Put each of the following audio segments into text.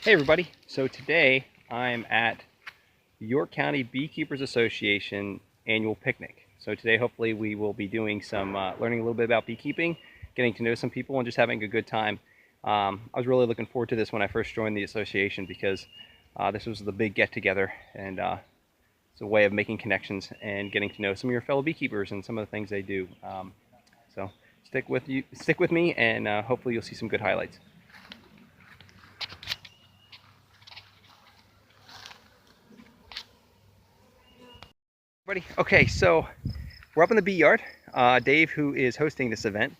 Hey everybody, so today I'm at York County Beekeepers Association annual picnic. So today hopefully we will be doing some learning a little bit about beekeeping, getting to know some people, and just having a good time. I was really looking forward to this when I first joined the association because this was the big get-together, and it's a way of making connections and getting to know some of your fellow beekeepers and some of the things they do. So stick with me, and hopefully you'll see some good highlights. Okay, so we're up in the bee yard. Dave, who is hosting this event,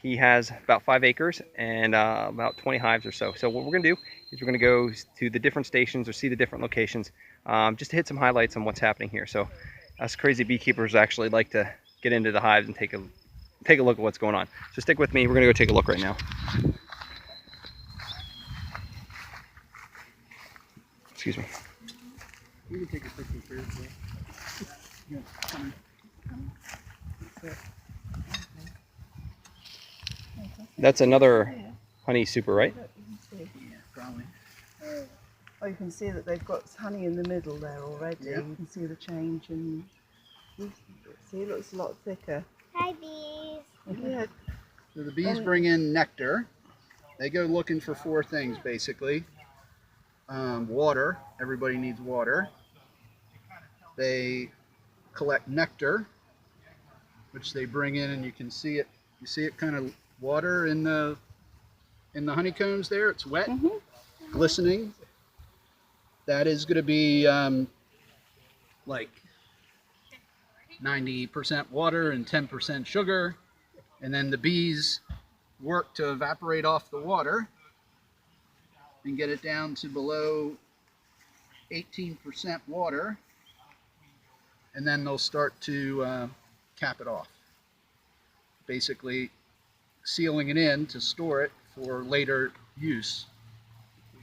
he has about 5 acres and about 20 hives or so. So what we're going to do is we're going to go to the different stations or see the different locations just to hit some highlights on what's happening here. So us crazy beekeepers actually like to get into the hives and take a look at what's going on. So stick with me. We're going to go take a look right now. Excuse me. You can take a picture first. Yeah, come on. That's another honey super, right? Yeah, probably. Oh, you can see that they've got honey in the middle there already. Yeah. You can see the change, and see, it looks a lot thicker. Hi, bees. Yeah. So the bees bring in nectar. They go looking for 4 things basically. Water. Everybody needs water. They collect nectar, which they bring in, and you can see it. You see it kind of water in the honeycombs there. It's wet, glistening. That is going to be like 90% water and 10% sugar, and then the bees work to evaporate off the water and get it down to below 18% water, and then they'll start to cap it off, basically sealing it in to store it for later use,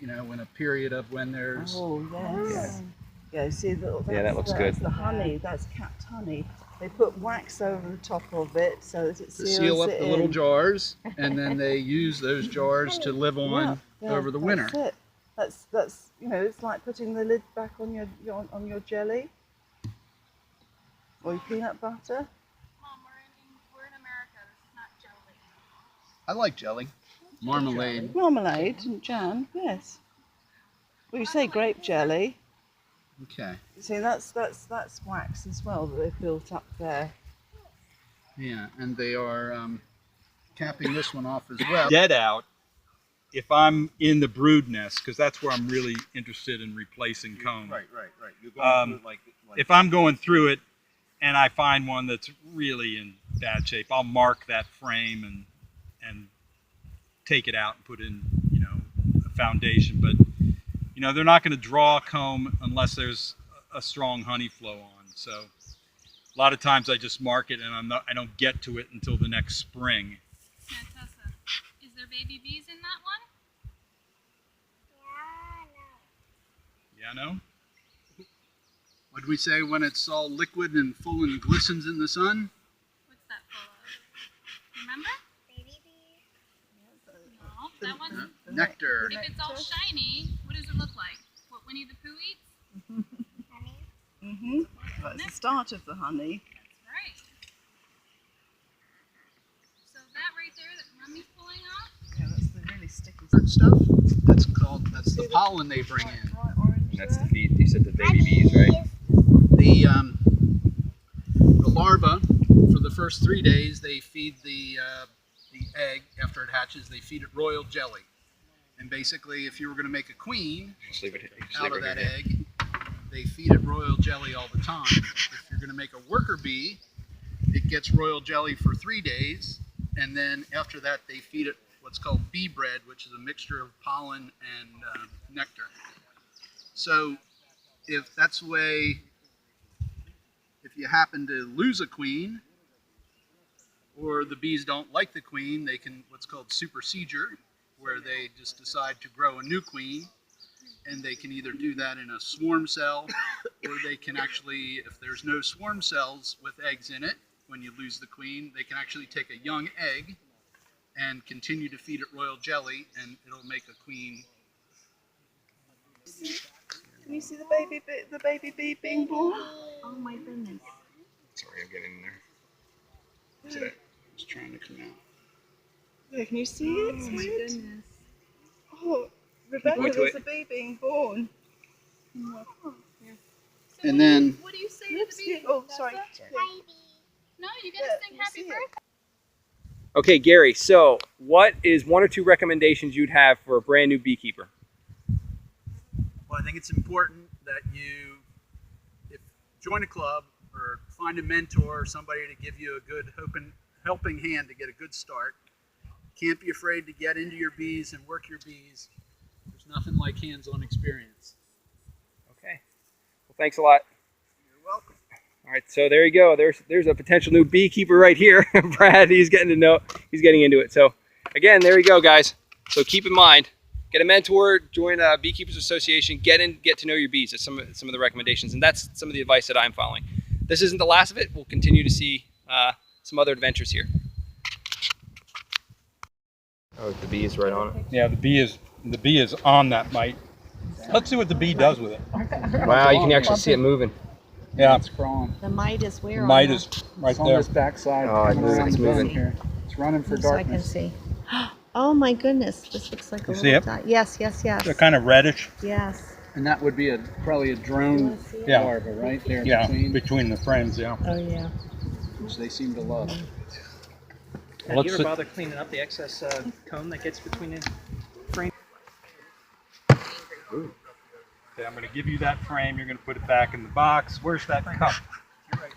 you know, in a period of when there's... Oh, yes. Yeah, see, that looks good. That's the honey, that's capped honey. They put wax over the top of it so that it seals seal up it the in. little jars, and then they use those jars to live on over the winter. That's it. That's you know, it's like putting the lid back on your jelly or your peanut butter. Mom, we're in America. This is not jelly. I like jelly. Marmalade. Marmalade and jam, yes. Well, you say grape jelly. Okay. See, that's wax as well that they've built up there. Yeah, and they are capping this one off as well. Dead out if I'm in the brood nest, because that's where I'm really interested in replacing comb. Right. You're going through it like if I'm going through it and I find one that's really in bad shape, I'll mark that frame and take it out and put in, you know, a foundation. But you know, they're not going to draw comb unless there's a strong honey flow on. So a lot of times I just mark it, and I don't get to it until the next spring. Tessa, is there baby bees in that one? Yeah, no? What did we say when it's all liquid and full and glistens in the sun? What's that full of? Remember? Baby bees. No, that one's Nectar. If it's all shiny, what does it look like? What Winnie the Pooh eats? Honey. That's the start of the honey. That's right. So that right there that Mummy's pulling off? Yeah, that's the really sticky Stuff. That's the pollen they bring in. bright orange. That's the bee. You said the baby bees, right? The larva, for the first 3 days, they feed the egg. After it hatches, they feed it royal jelly. And basically, if you were going to make a queen out of that egg, they feed it royal jelly all the time. If you're going to make a worker bee, it gets royal jelly for 3 days, and then after that, they feed it what's called bee bread, which is a mixture of pollen and nectar. So if that's the way, if you happen to lose a queen, or the bees don't like the queen, they can what's called supersedure, where they just decide to grow a new queen, and they can either do that in a swarm cell, or they can actually, if there's no swarm cells with eggs in it, when you lose the queen, they can actually take a young egg and continue to feed it royal jelly, and it'll make a queen Can you see the baby bee being born? Oh my goodness. Sorry, I'm getting in there. See that? It's trying to come out. Yeah, can you see it? Oh my Sweet. goodness. Oh, Rebecca, point to there's it. a bee being born. And then What do you say to the baby? Oh, sorry. No, you gotta sing you happy see it. birthday. Okay, Gary, so what is one or two recommendations you'd have for a brand new beekeeper? well, I think it's important that if join a club or find a mentor or somebody to give you a good helping hand to get a good start. Can't be afraid to get into your bees and work your bees. There's nothing like hands-on experience. Okay. Well, thanks a lot. You're welcome. All right, so there you go. There's a potential new beekeeper right here. Brad, he's getting into it. So again, there you go, guys. So keep in mind, get a mentor, join a Beekeepers Association, get to know your bees. That's some of the recommendations, and that's some of the advice that I'm following. This isn't the last of it. We'll continue to see some other adventures here. Oh, the bee is right on it. Yeah, the bee is on that mite. Let's see what the bee does with it. Wow, you can actually see it moving. Yeah, It's crawling. The mite is where the on mite the- is right It's on there. this backside. Oh, coming around it's the bend moving. here. It's running for So I can darkness. see. Oh my goodness, this looks like a You see little it? dot. Yes, yes, yes. They're kind of reddish. Yes. And that would be probably a drone Yeah. larva right there Yeah, between, between the frames. Yeah. Oh yeah. which they seem to love. Have Let's you ever see. bothered cleaning up the excess comb that gets between the frame? Okay, I'm going to give you that frame. You're going to put it back in the box. Where's that cup?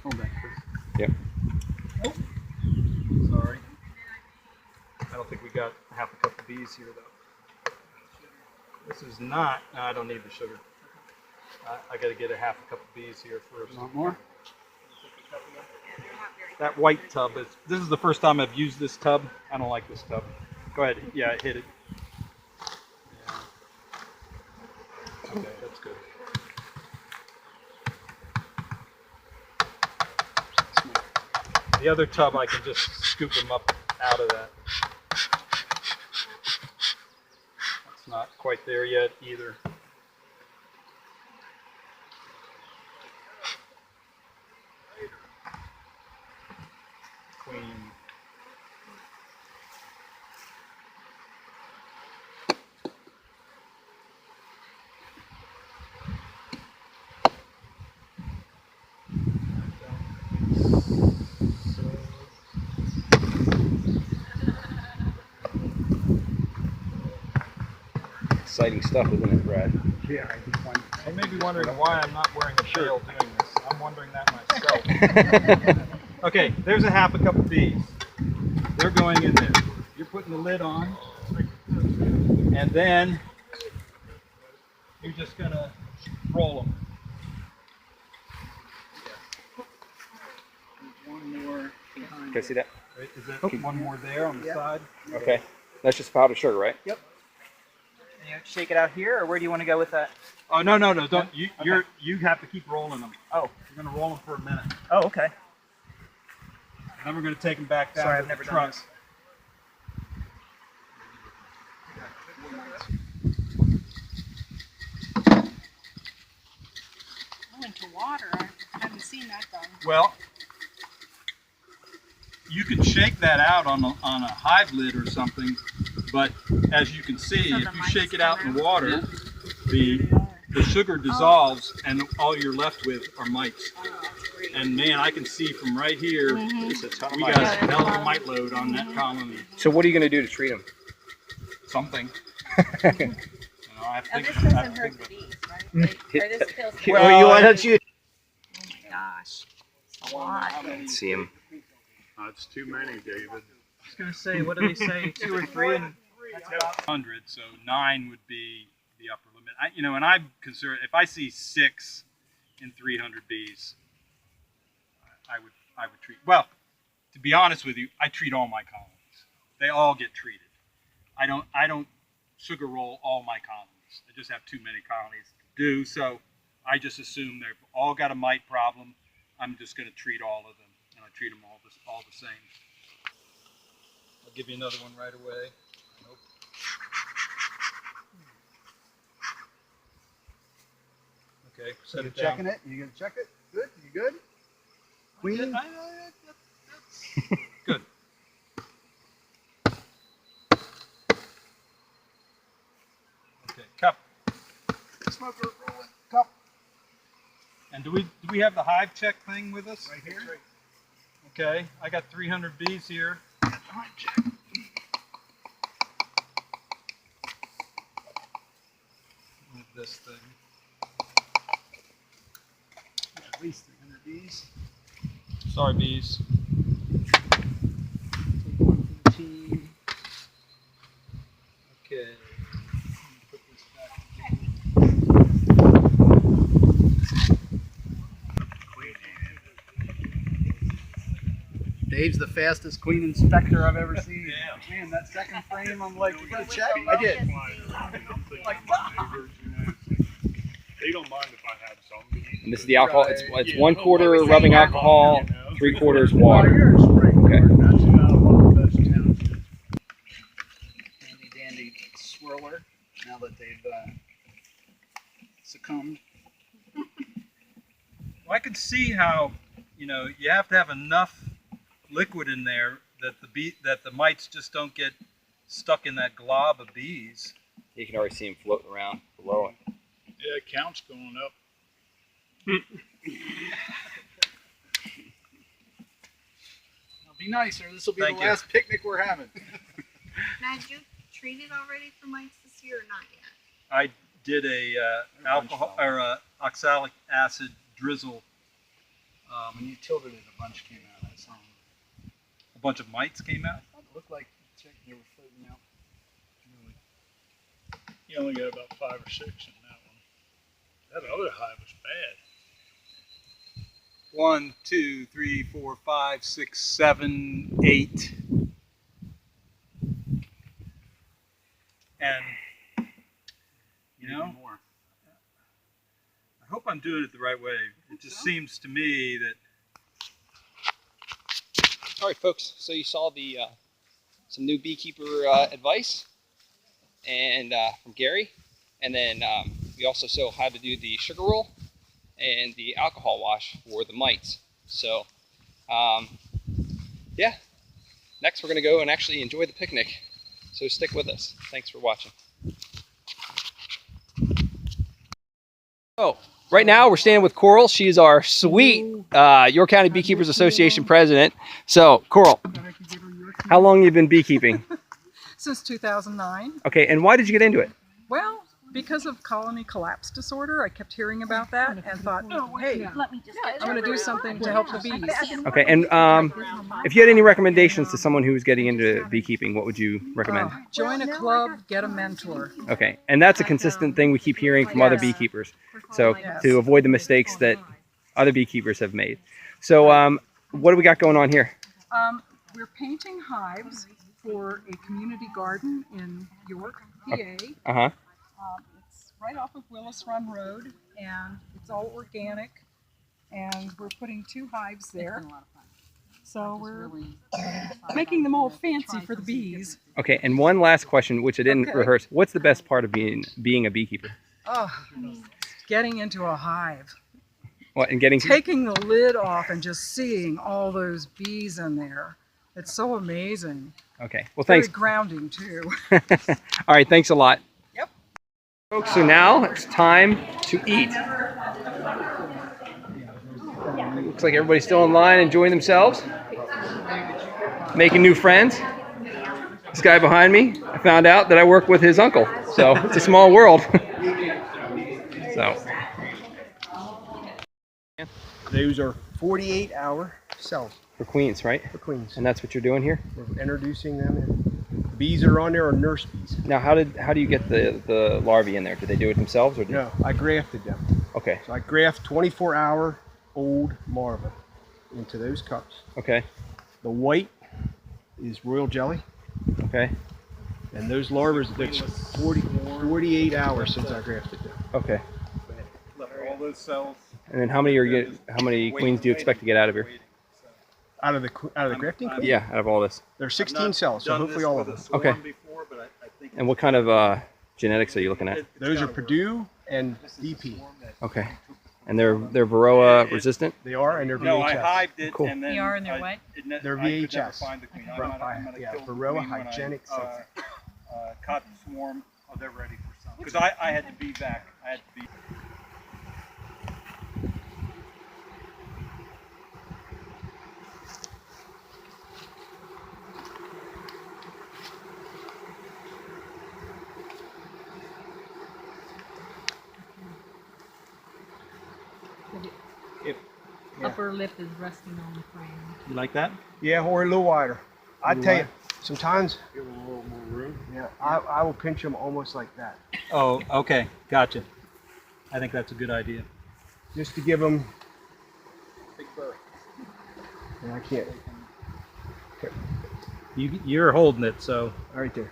Hold that, Chris. Yep. Sorry. I don't think we got half a cup of bees here, though. This is not. No, I don't need the sugar. I got to get a half a cup of bees here first. Want more? That white tub is. This is the first time I've used this tub. I don't like this tub. Go ahead. Yeah, hit it. Yeah. Okay, that's good. The other tub, I can just scoop them up out of that. It's not quite there yet either. Queen. Exciting stuff, isn't it, Brad? Yeah, I think one. You may be wondering why I'm not wearing a veil doing this. I'm wondering that myself. Okay, there's a half a cup of bees. They're going in there. You're putting the lid on, and then you're just gonna roll them. One more behind. Can I see that? Right, is there one more there on the Yep. side? Okay. That's just powdered sugar, right? Yep. And you shake it out here, or where do you want to go with that? Oh no, don't you? You have to keep rolling them. Oh. You're gonna roll them for a minute. Oh, okay. Then we're gonna take them back down Sorry, to I've the never done truck. this. Into water. I haven't seen that done. Well, you can shake that out on a hive lid or something, but as you can see, So if the you mites shake it come out in out? water, the sugar dissolves and all you're left with are mites. And man, I can see from right here, It's a ton of we mites. got a hell of a mite load on that colony. So what are you going to do to treat them? Something. I have to Oh, think this about- I doesn't have to hurt think the about- bees, right? Or this kills the Well, you, why don't you? Oh my gosh. It's a lot. Let's see him. It's too many, David. I was gonna say, what do they say? 2 or 3, and that's about 100, so 9 would be the upper limit. And I'm concerned if I see 6 in 300 bees, I would treat. Well, to be honest with you, I treat all my colonies. They all get treated. I don't sugar roll all my colonies. I just have too many colonies to do, so I just assume they've all got a mite problem. I'm just going to treat all of them, and I treat them all the same. I'll give you another one right away. Nope. Okay, So set you're it down. checking it. You gonna check it? Good. You good? Queen. That's good. Okay, cup. Smoker rolling. Cup. And do we have the hive check thing with us? Right here. Okay, I got 300 bees here. Hive check. With this thing. At least 300 bees. Sorry, bees. Take one for the team. Okay. Put this Dave's the fastest queen inspector I've ever seen. Yeah. Man, that second frame, I'm like, you gonna check? I did. I'm thinking of my neighbors, they don't mind if I have some bees. And this is the alcohol. It's Yeah. 1/4 rubbing alcohol, 3/4 water. You're a spring Okay. card. That's about one of the best townships. Handy dandy swirler. Now that they've succumbed. Well, I can see how, you know, you have to have enough liquid in there that the mites just don't get stuck in that glob of bees. You can already see them floating around below it. Yeah, count's going up. Now be nicer. This will be Thank the you. last picnic we're having. Now, did you treat it already for mites this year or not yet? I did a alcohol or oxalic acid drizzle. When you tilted it, a bunch came out. I saw them. A bunch of mites came out. It looked like they were floating out. You only got about 5 or 6 in that one. That other hive was bad. 1, 2, 3, 4, 5, 6, 7, 8. And, you know, More. I hope I'm doing it the right way. It just seems to me that. All right, folks. So you saw the some new beekeeper advice, and from Gary, and then we also saw how to do the sugar roll and the alcohol wash for the mites. So, yeah. Next, we're gonna go and actually enjoy the picnic. So stick with us. Thanks for watching. Oh. Right now, we're standing with Coral. She's our sweet York County Beekeepers Association president. So, Coral, how long have you been beekeeping? Since 2009. Okay, and why did you get into it? Well, because of colony collapse disorder, I kept hearing about that and thought, oh, hey, I'm going to do something to help the bees. Okay, and if you had any recommendations to someone who's getting into beekeeping, what would you recommend? Join a club, get a mentor. Okay, and that's a consistent thing we keep hearing from other beekeepers. So to avoid the mistakes that other beekeepers have made. So what do we got going on here? We're painting hives for a community garden in York, PA. Uh-huh. It's right off of Willis Run Road, and it's all organic, and we're putting 2 hives there. So we're making them all fancy for the bees. Okay, and one last question, which I didn't rehearse. What's the best part of being a beekeeper? Oh, getting into a hive. What, and getting Taking the lid off and just seeing all those bees in there. It's so amazing. Okay, well, Very thanks. grounding, too. All right, thanks a lot. Yep. Folks, so now it's time to eat. Looks like everybody's still in line, enjoying themselves, making new friends. This guy behind me, I found out that I work with his uncle, so it's a small world. So. Those are 48-hour cells For queens, right? for queens. And that's what you're doing here? We're introducing them. And the bees that are on there are nurse bees. Now, how do you get the larvae in there? Did they do it themselves, or did No, I grafted them. Okay. So I graft 24-hour old larvae into those cups. Okay. The white is royal jelly. Okay. And those larvae, that's 48 hours since I grafted them. Okay. Left all those cells. And then how many queens do you expect to get out of here? Out of the grafting queen? Yeah, out of all this. There's 16 cells, so hopefully all of them. Okay. And what kind of genetics are you looking at? Those are Purdue and DP. Okay. And they're Varroa resistant? They are, and they're VHS. No, I hived it, Cool. and then They are and they're what? They're I could never VHS. find the queen. From- I'm gonna yeah, kill the Varroa queen when I, hygienic sepsis. caught the swarm. Oh, they're ready for some. Because I had to be back. I had to be. Upper lip is resting on the frame. You like that? Yeah, or a little wider. I tell you, sometimes, Give them a little more room. yeah, I will pinch them almost like that, Oh, okay. Gotcha. I think that's a good idea. just to give them. Big berth. And I can't. You're holding it, so Right there.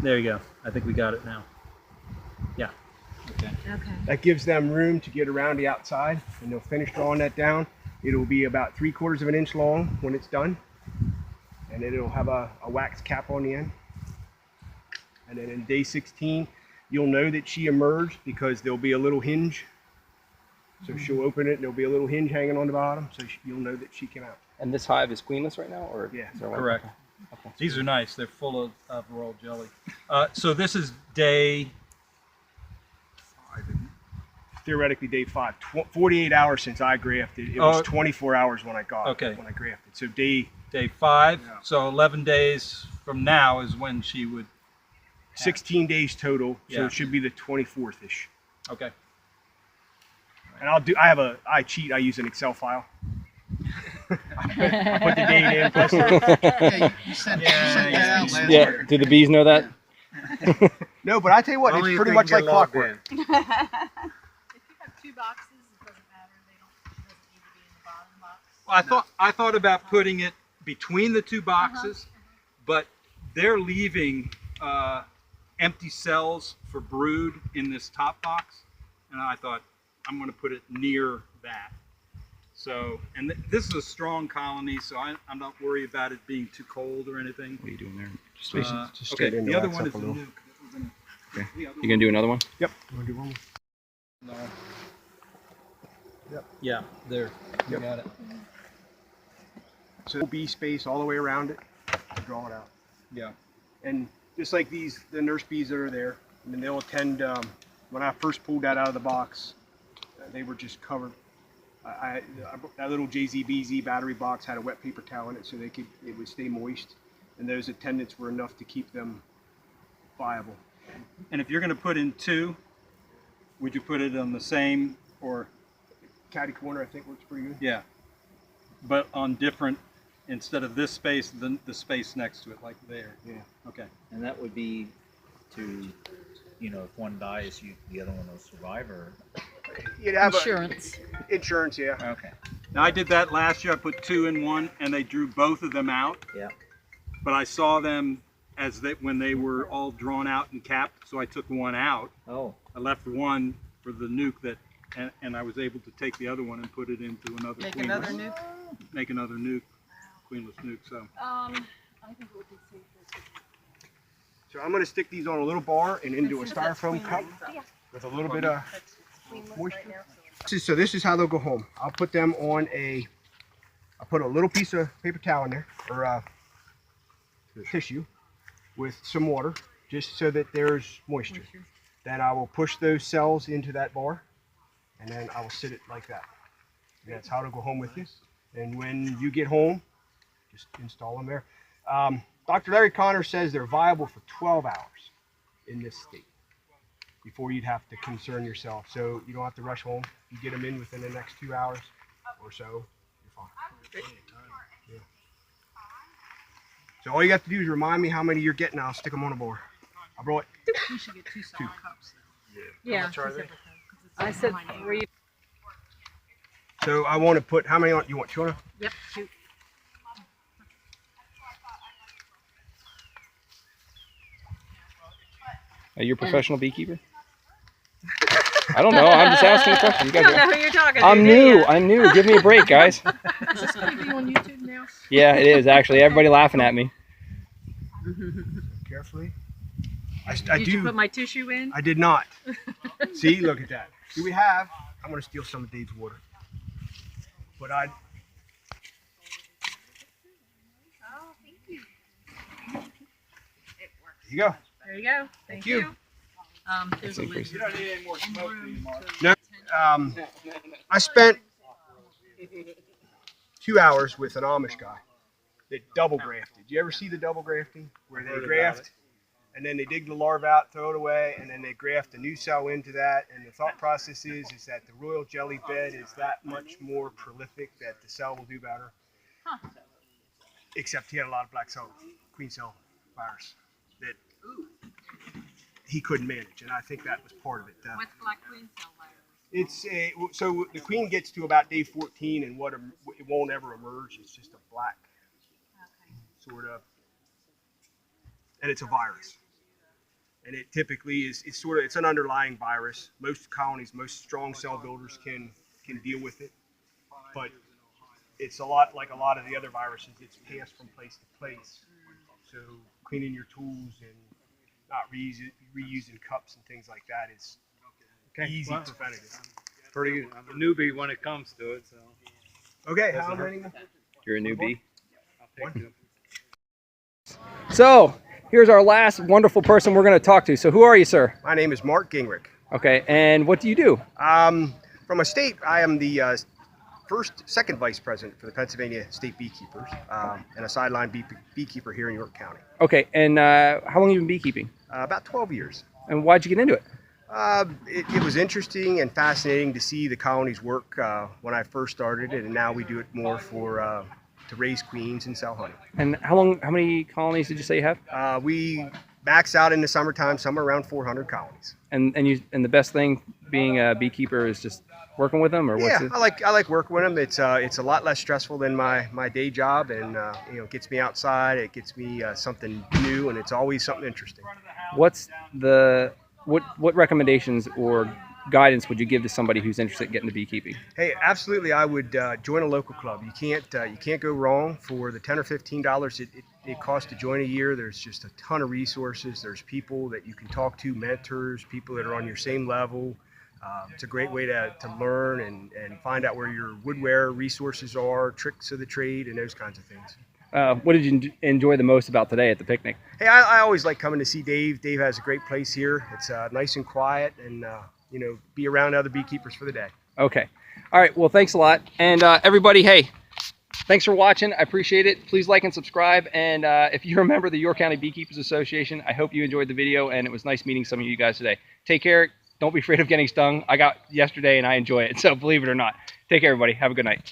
there you go. I think we got it now. Yeah. Okay. Okay. That gives them room to get around the outside, and they'll finish drawing that down. It'll be about 3/4 of an inch long when it's done, and then it'll have a wax cap on the end. And then in day 16, you'll know that she emerged because there'll be a little hinge. So she'll open it, and there'll be a little hinge hanging on the bottom, so you'll know that she came out. And this hive is queenless right now, or Yeah, is there one? correct. Okay. These are nice. They're full of royal jelly. So this is day. Theoretically, day 5. 48 hours since I grafted. It was Oh. 24 hours when I got Okay. it, when I grafted. So day Day 5. Yeah. So 11 days from now is when she would. 16 days total, so Yeah. it should be the 24th-ish. Okay. And I cheat, I use an Excel file. I put the date in. plus- Yeah, you sent that out last Yeah, year. do the bees know that? No, but I tell you what, Only it's if pretty they much can like get logged clockwork. If you have 2 boxes, it doesn't matter. It doesn't need to be in the bottom box. Well, I thought about putting it between the 2 boxes, but they're leaving empty cells for brood in this top box, and I thought I'm going to put it near that. So, and this is a strong colony, so I'm not worried about it being too cold or anything. What are you doing there? Just Just Okay, get in the the other wax one up is a the little. nuke. that we're gonna- Okay. the other You gonna do another one? Yep. You wanna do one more? No. Yep. Yeah, there. You Yep. got it. So bee space all the way around it, draw it out. Yeah. And just like these, the nurse bees that are there, I mean, they'll attend, when I first pulled that out of the box, they were just covered. That little JZBZ battery box had a wet paper towel in it so it would stay moist. And those attendants were enough to keep them viable. And if you're going to put in 2, would you put it on the same or? Catty corner, I think, works pretty good. Yeah. But on different, instead of this space, the space next to it, like there. Yeah. Okay. And that would be to, you know, if one dies, the other one will survive, or? You'd have Insurance. Insurance, yeah. Okay. Now I did that last year. I put 2 in one, and they drew both of them out. Yeah. But I saw them when they were all drawn out and capped, so I took one out. Oh. I left one for the nuke and I was able to take the other one and put it into another. Make queenless- another nuke. Make another nuke, queenless nuke. So. I think it would be safer. So I'm going to stick these on a little bar and into a styrofoam cup with a little bit of moisture. So this is how they'll go home. I'll put them on I'll put a little piece of paper towel in there, or tissue, with some water, just so that there's moisture. Then I will push those cells into that bar, and then I will sit it like that. And that's how to go home with you. And when you get home, just install them there. Dr. Larry Connor says they're viable for 12 hours in this state before you'd have to concern yourself. So you don't have to rush home. You get them in within the next 2 hours or so, you're fine. Yeah. So all you have to do is remind me how many you're getting. I'll stick them on a board. I brought You should get 2 solid cups. Yeah. How much are they? I said 3. So I want to put, how many on, you want 2 on? Yep. 2. Are you a professional beekeeper? I don't know. I'm just asking a question. You I guys don't know who you're talking to. I'm do new. ya? I'm new. Give me a break, guys. Is this going to be on YouTube now? Yeah, it is actually. Everybody laughing at me. Carefully. I Did do. you put my tissue in? I did not. See, look at that. Do we have? I'm going to steal some of Dave's water. But I. Oh, thank you. There you go. There you go. Thank you. There's a lid. You don't need any more smoke, do you, Mark? No. I spent 2 hours with an Amish guy that double grafted. You ever see the double grafting where they graft and then they dig the larva out, throw it away, and then they graft a new cell into that? And the thought process is that the royal jelly bed is that much more prolific that the cell will do better. Huh. Except he had a lot of black cell, queen cell virus that he couldn't manage, and I think that was part of it. What's black queen cell virus? So the queen gets to about day 14, and it won't ever emerge. It's just a black sort of, and it's a virus. And it typically is it's an underlying virus. Most colonies, most strong cell builders can deal with it, but it's a lot like a lot of the other viruses. It's passed from place to place. So cleaning your tools and not reusing cups and things like that is easy preventative. Pretty good. I'm a newbie when it comes to it, so. Okay, how many? You're a newbie. I'll take two. So here's our last wonderful person we're going to talk to. So who are you, sir? My name is Mark Gingrich. Okay, and what do you do? From a state, I am the second vice president for the Pennsylvania State Beekeepers and a sideline beekeeper here in York County. Okay, and how long have you been beekeeping? About 12 years. And why'd you get into it? It was interesting and fascinating to see the colonies work when I first started it, and now we do it more for to raise queens and sell honey. And how many colonies did you say you have? We max out in the summertime, somewhere around 400 colonies. And the best thing being a beekeeper is just working with them, or what's it? I like working with them. It's a lot less stressful than my day job, and it gets me outside. It gets me something new, and it's always something interesting. What recommendations or guidance would you give to somebody who's interested in getting into beekeeping? Hey, absolutely, I would join a local club. You can't go wrong. For the $10 or $15 it costs to join a year, there's just a ton of resources. There's people that you can talk to, mentors, people that are on your same level. It's a great way to learn and find out where your woodware resources are, tricks of the trade, and those kinds of things. What did you enjoy the most about today at the picnic? Hey, I always like coming to see Dave. Dave has a great place here. It's nice and quiet, and be around other beekeepers for the day. Okay. All right. Well, thanks a lot. And everybody, hey, thanks for watching. I appreciate it. Please like and subscribe. And if you're a member of the York County Beekeepers Association, I hope you enjoyed the video, and it was nice meeting some of you guys today. Take care. Don't be afraid of getting stung. I got yesterday, and I enjoy it. So believe it or not. Take care, everybody. Have a good night.